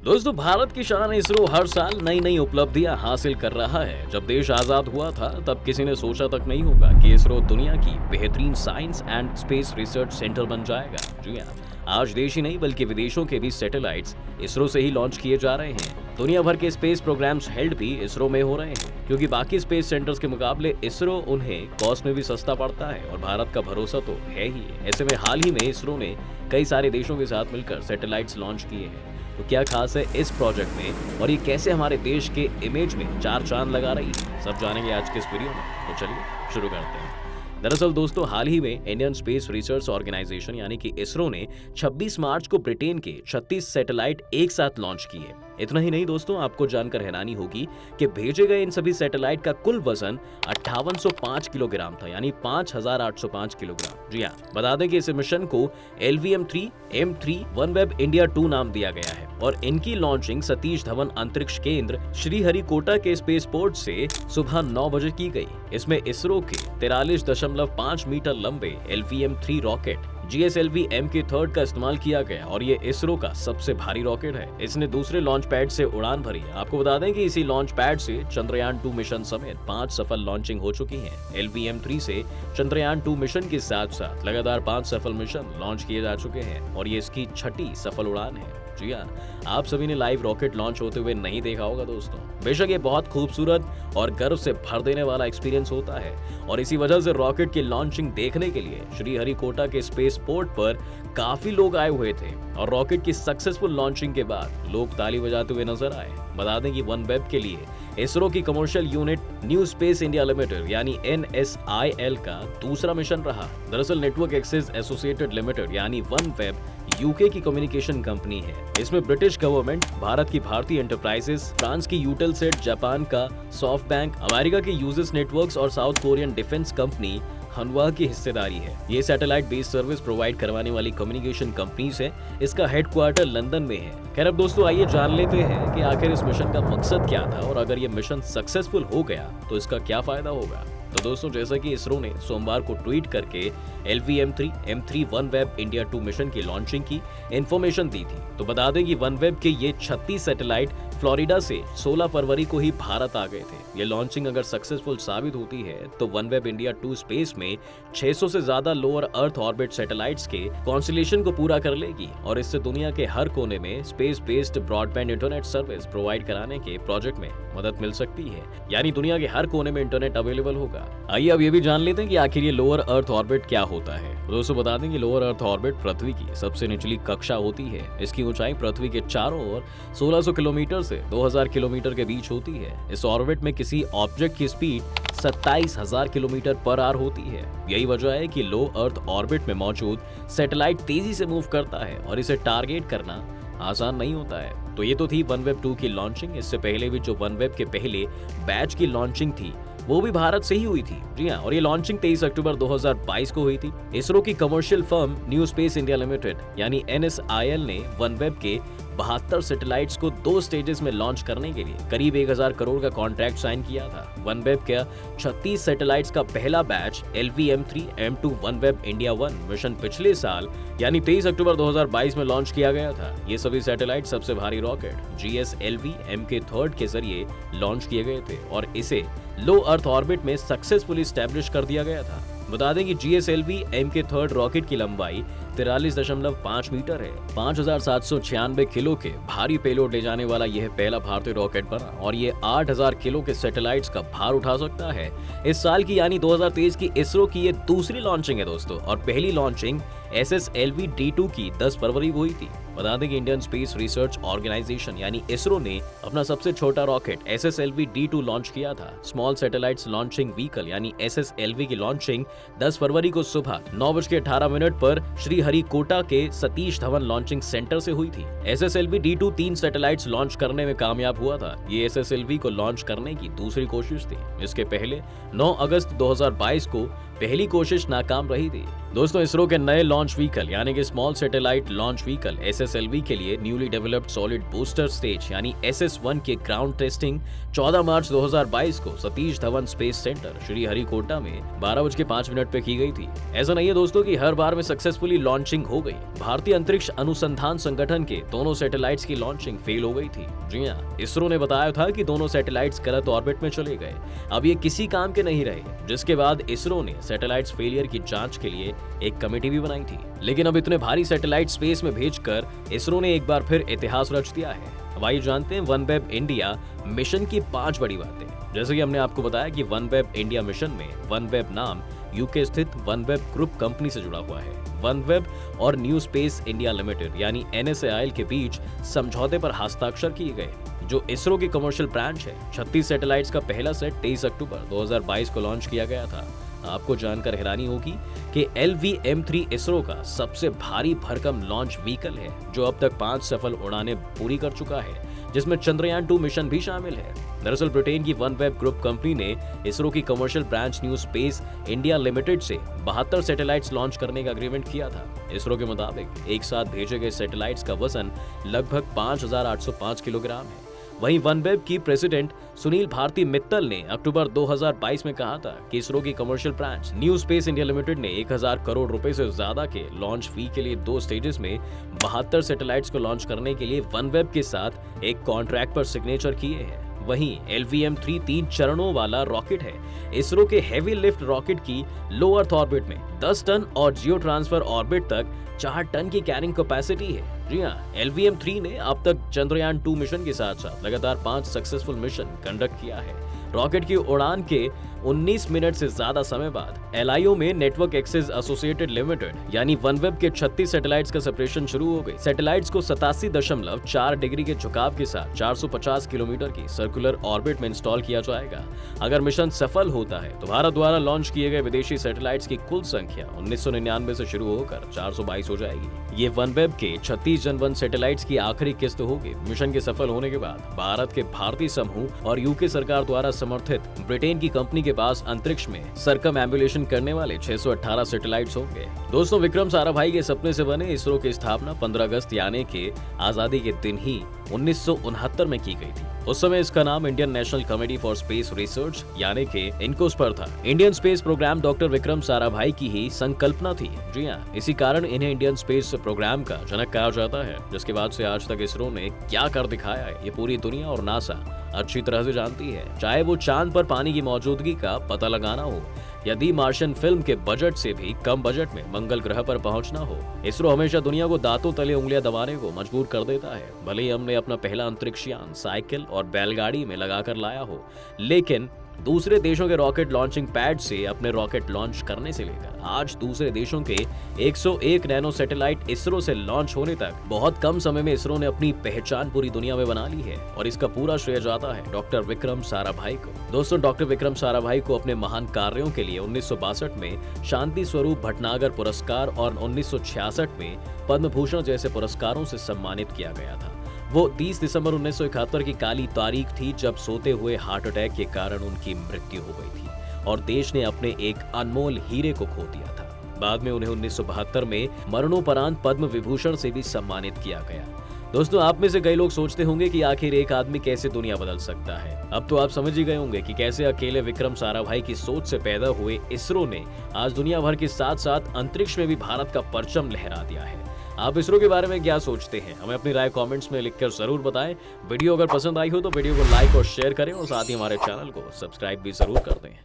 दोस्तों, भारत की शान इसरो हर साल नई नई उपलब्धियां हासिल कर रहा है। जब देश आजाद हुआ था तब किसी ने सोचा तक नहीं होगा कि इसरो दुनिया की बेहतरीन science and space research centre बन जाएगा। जी हाँ, आज देश ही नहीं बल्कि विदेशों के भी सैटेलाइट्स इसरो से ही लॉन्च किए जा रहे हैं। दुनिया भर के स्पेस प्रोग्राम्स हेल्ड भी इसरो में हो रहे हैं, क्योंकि बाकी स्पेस सेंटर्स के मुकाबले इसरो उन्हें कॉस्ट में भी सस्ता पड़ता है और भारत का भरोसा तो है ही। ऐसे में हाल ही में इसरो ने कई सारे देशों के साथ मिलकर सैटेलाइट्स लॉन्च किए हैं। तो क्या खास है इस प्रोजेक्ट में और ये कैसे हमारे देश के इमेज में चार चांद लगा रही है, सब जानेंगे आज के इस वीडियो में। तो चलिए शुरू करते हैं। दरअसल दोस्तों, हाल ही में इंडियन स्पेस रिसर्च ऑर्गेनाइजेशन यानी कि इसरो ने 26 मार्च को ब्रिटेन के 36 सैटेलाइट एक साथ लॉन्च किए। इतना ही नहीं दोस्तों, आपको जानकर हैरानी होगी कि भेजे गए इन सभी सैटेलाइट का कुल वजन 5805 किलोग्राम था, यानी 5805 किलोग्राम। जी हाँ, बता दें कि इस मिशन को LVM-3 M3 OneWeb India 2 नाम दिया गया है और इनकी लॉन्चिंग सतीश धवन अंतरिक्ष केंद्र श्रीहरिकोटा के स्पेस पोर्ट से सुबह 9 बजे की गई। इसमें इसरो के 43.5 मीटर लंबे LVM-3 रॉकेट GSLV MK3 का इस्तेमाल किया गया और ये इसरो का सबसे भारी रॉकेट है। इसने दूसरे लॉन्च पैड से उड़ान भरी। आपको बता दें कि इसी लॉन्च पैड से चंद्रयान 2 मिशन समेत 5 सफल लॉन्चिंग हो चुकी हैं। LVM-3 से चंद्रयान 2 मिशन के साथ साथ लगातार 5 सफल मिशन लॉन्च किए जा चुके हैं और ये इसकी 6ठी सफल उड़ान है। जी हाँ, आप सभी ने लाइव रॉकेट लॉन्च होते हुए नहीं देखा होगा दोस्तों। बेशक ये बहुत खूबसूरत और गर्व से भर देने वाला एक्सपीरियंस होता है और इसी वजह से रॉकेट की लॉन्चिंग देखने के लिए श्रीहरिकोटा के स्पेस पोर्ट पर काफी लोग आए हुए थे और रॉकेट की सक्सेसफुल लॉन्चिंग के बाद लोग ताली बजाते हुए नजर आए। बता दें कि OneWeb के लिए इसरो की commercial unit new space India limited यानी NSIL का दूसरा मिशन रहा। दरअसल नेटवर्क एक्सेस एसोसिएटेड लिमिटेड यानी OneWeb यूके की कम्युनिकेशन कंपनी है। इसमें ब्रिटिश गवर्नमेंट, भारत की भारतीय एंटरप्राइजेस, फ्रांस की यूटेलसेट, जापान का सॉफ्टबैंक, अमेरिका की यूजेस नेटवर्क्स और साउथ कोरियन डिफेंस कंपनी हनवा की हिस्सेदारी है। ये सैटेलाइट बेस्ड सर्विस प्रोवाइड करवाने वाली कम्युनिकेशन कंपनीज है। इसका हेडक्वार्टर लंदन में है। खैर अब दोस्तों आइए जान लेते हैं कि आखिर इस मिशन का मकसद क्या था और अगर ये मिशन सक्सेसफुल हो गया तो इसका क्या फायदा होगा। तो दोस्तों, जैसा कि इसरो ने सोमवार को ट्वीट करके LVM-3 M3 OneWeb India 2 mission की लॉन्चिंग की इन्फॉर्मेशन दी थी, तो बता दें कि OneWeb के ये 36 सैटेलाइट फ्लोरिडा से 16 फरवरी को ही भारत आ गए थे। ये लॉन्चिंग अगर सक्सेसफुल साबित होती है तो OneWeb India 2 स्पेस में 600 से ज्यादा लोअर अर्थ ऑर्बिट सैटेलाइट्स के कॉन्स्टलेशन को पूरा कर लेगी और इससे दुनिया के हर कोने में space based broadband internet service provide कराने के प्रोजेक्ट में मदद मिल सकती है, यानी दुनिया के हर कोने में इंटरनेट अवेलेबल होगा। आइए अब ये भी जान लेते हैं कि आखिर ये लोअर अर्थ ऑर्बिट क्या होता है। दोस्तों बता दें कि लोअर अर्थ ऑर्बिट पृथ्वी की सबसे निचली कक्षा होती है। इसकी ऊंचाई पृथ्वी के चारों ओर 1600 किलोमीटर से 2000 किलोमीटर के बीच होती है। इस ऑर्बिट में किसी ऑब्जेक्ट की स्पीड 27,000 किलोमीटर पर आवर होती है। यही वजह है कि लो अर्थ ऑर्बिट में मौजूद सैटेलाइट तेजी से मूव करता है और इसे टारगेट करना आसान नहीं होता है। तो ये तो थी OneWeb 2 की लॉन्चिंग। इससे पहले भी जो OneWeb के पहले बैच की लॉन्चिंग थी वो भी भारत से ही हुई थी। जी हाँ, और ये लॉन्चिंग 23 अक्टूबर 2022 को हुई थी। इसरो की commercial firm new space India limited यानी NSIL ने OneWeb के 72 सैटेलाइट्स को 2 स्टेजेस में लॉन्च करने के लिए करीब 1000 करोड़ का कॉन्ट्रैक्ट साइन किया था। OneWeb का 36 सैटेलाइट्स का पहला batch LVM-3 M2 OneWeb India 1 mission पिछले साल यानी 23 अक्टूबर 2022 में लॉन्च किया गया था। ये सभी सैटेलाइट सबसे भारी रॉकेट GSLV MK3 के जरिए लॉन्च किए गए थे और इसे लो अर्थ ऑर्बिट में सक्सेसफुली स्टैब्लिश कर दिया गया था। बता दें कि GSLV MK3 रॉकेट की लंबाई 43.5 मीटर है। 5796 किलो के भारी पेलोड ले जाने वाला यह पहला भारतीय रॉकेट बना और ये 8000 किलो के सैटेलाइट्स का भार उठा सकता है। इस साल की यानी 2023 की इसरो की ये दूसरी लॉन्चिंग है दोस्तों और पहली लॉन्चिंग SSLV D2 की 10 फरवरी को हुई थी। बता दें कि इंडियन स्पेस रिसर्च ऑर्गेनाइजेशन यानी इसरो ने अपना सबसे छोटा रॉकेट SSLV D2 लॉन्च किया था। स्मॉल सैटेलाइट्स लॉन्चिंग व्हीकल यानी SSLV की लॉन्चिंग 10 फरवरी को सुबह 9:18 पर श्रीहरिकोटा के सतीश धवन लॉन्चिंग सेंटर से हुई थी। SSLV D2 3 सैटेलाइट्स लॉन्च करने में कामयाब हुआ था। ये SSLV को लॉन्च करने की दूसरी कोशिश थी। इसके पहले 9 अगस्त 2022 को पहली कोशिश नाकाम रही थी। दोस्तों, इसरो के नए लॉन्च व्हीकल यानी कि small satellite launch vehicle SSLV के लिए newly developed solid booster stage यानी SS1 के ग्राउंड टेस्टिंग 14 मार्च 2022 को सतीश धवन स्पेस सेंटर श्री हरिकोटा में 12:05 पे की गई थी। ऐसा नहीं है दोस्तों कि हर बार में सक्सेसफुली लॉन्चिंग हो गई। भारतीय अंतरिक्ष अनुसंधान संगठन के दोनों सैटेलाइट्स की लॉन्चिंग फेल हो गई थी। जी हाँ, इसरो ने बताया था कि दोनों सैटेलाइट्स गलत ऑर्बिट में चले गए। अब ये किसी काम के नहीं रहे, जिसके बाद इसरो ने सैटेलाइट्स फेलियर की जांच के लिए एक कमेटी भी बनाई थी। लेकिन अब इतने भारी सैटेलाइट स्पेस में भेजकर इसरो ने एक बार फिर इतिहास रच दिया है। अब आइए जानते हैं वनवेब इंडिया मिशन की 5 बड़ी बातें। जैसे कि हमने आपको बताया कि वनवेब इंडिया मिशन में वनवेब नाम यूके स्थित वनवेब ग्रुप कंपनी से जुड़ा हुआ है। वनवेब और न्यू स्पेस इंडिया लिमिटेड यानी NSAIL के बीच समझौते पर हस्ताक्षर किए गए, जो इसरो की कमर्शियल ब्रांच है। 36 सैटेलाइट्स का पहला सेट 23 अक्टूबर 2022 को लॉन्च किया गया था। आपको जानकर हैरानी होगी कि LVM-3 इसरो का सबसे भारी भरकम लॉन्च व्हीकल है, जो अब तक 5 सफल उड़ानें पूरी कर चुका है, जिसमें चंद्रयान 2 मिशन भी शामिल है। दरअसल ब्रिटेन की वनवेब ग्रुप कंपनी ने इसरो की commercial branch new space India limited से 72 सैटेलाइट्स लॉन्च करने का एग्रीमेंट किया था। इसरो के मुताबिक एक साथ भेजे गए सैटेलाइट्स का वजन लगभग 5,805 किलोग्राम है। वहीं वनवेब की प्रेसिडेंट सुनील भारती मित्तल ने अक्टूबर 2022 में कहा था कि इसरो की commercial branch new space India limited ने 1000 करोड़ रुपए से ज्यादा के लॉन्च फी के लिए 2 स्टेजेस में 72 सैटेलाइट्स को लॉन्च करने के लिए वनवेब के साथ एक कॉन्ट्रैक्ट पर सिग्नेचर किए हैं। वहीं LVM-3 3 चरणों वाला रॉकेट है। इसरो के हैवी लिफ्ट रॉकेट की लो अर्थ ऑर्बिट में 10 टन और जियो ट्रांसफर ऑर्बिट तक 4 टन की कैरिंग कैपेसिटी है। जी हाँ, LVM-3 ने अब तक चंद्रयान 2 मिशन के साथ साथ लगातार 5 सक्सेसफुल मिशन कंडक्ट किया है। रॉकेट की उड़ान के 19 मिनट से ज्यादा समय बाद LIO में नेटवर्क एक्सेस एसोसिएटेड लिमिटेड यानी वनवेब के 36 सैटेलाइट्स का सेपरेशन शुरू हो गई। सैटेलाइट्स को 87.4 डिग्री के झुकाव के साथ 450 किलोमीटर की सर्कुलर ऑर्बिट में इंस्टॉल किया जाएगा। अगर मिशन सफल होता है तो भारत द्वारा लॉन्च किए गए विदेशी सैटेलाइट्स की कुल संख्या 1999 से शुरू होकर 422 हो जाएगी। ये वनवेब के 36 जन 1 सैटेलाइट्स की आखिरी किस्त होगी। मिशन के सफल होने के बाद भारत के भारतीय समूह और यूके सरकार द्वारा समर्थित ब्रिटेन की कंपनी के पास अंतरिक्ष में सरकम एम्बुलेशन करने वाले 618 सैटेलाइट्स होंगे। दोस्तों, विक्रम साराभाई के सपने से बने इसरो की स्थापना 15 अगस्त यानी कि आजादी के दिन ही 1969 में की गई थी। उस समय इसका नाम Indian national committee for space research यानी कि इनकोस पर था। Indian space programme doctor Vikram Sarabhai की ही संकल्पना थी। जी हाँ, इसी कारण इन्हें इंडियन स्पेस प्रोग्राम का जनक कहा जाता है, जिसके बाद से आज तक इसरो ने क्या कर दिखाया है ये पूरी दुनिया और नासा अच्छी तरह से जानती है। चाहे वो चांद पर पानी की मौजूदगी का पता लगाना हो या दी मार्शियन फिल्म के बजट से भी कम बजट में मंगल ग्रह पर पहुंचना हो, इसरो हमेशा दुनिया को दांतों तले उंगलियां दबाने को मजबूर कर देता है। भले ही हमने अपना पहला अंतरिक्ष यान साइकिल और बैलगाड़ी में लगाकर लाया हो, लेकिन दूसरे देशों के रॉकेट लॉन्चिंग पैड से अपने रॉकेट लॉन्च करने से लेकर आज दूसरे देशों के 101 नैनो सैटेलाइट इसरो से लॉन्च होने तक बहुत कम समय में इसरो ने अपनी पहचान पूरी दुनिया में बना ली है। और इसका पूरा श्रेय जाता है डॉक्टर विक्रम साराभाई को। दोस्तों, डॉक्टर विक्रम साराभाई को अपने महान कार्यों के लिए 1962 में शांति स्वरूप भटनागर पुरस्कार और 1966 में पद्म भूषण जैसे पुरस्कारों से सम्मानित किया गया था। वो 30 दिसंबर 1971 की काली तारीख थी जब सोते हुए हार्ट अटैक के कारण उनकी मृत्यु हो गई थी और देश ने अपने एक अनमोल हीरे को खो दिया था। बाद में उन्हें 1972 में मरणोपरांत पद्म विभूषण से भी सम्मानित किया गया। दोस्तों, आप में से कई लोग सोचते होंगे कि आखिर एक आदमी कैसे दुनिया बदल सकता है। अब तो आप समझ ही गए होंगे कि कैसे अकेले विक्रम साराभाई की सोच से पैदा हुए इसरो ने आज दुनिया भर के साथ साथ अंतरिक्ष में भी भारत का परचम लहरा दिया है। आप इसरो के बारे में क्या सोचते हैं, हमें अपनी राय कमेंट्स में लिखकर जरूर बताएं। वीडियो अगर पसंद आई हो तो वीडियो को लाइक और शेयर करें और साथ ही हमारे चैनल को सब्सक्राइब भी जरूर कर दें।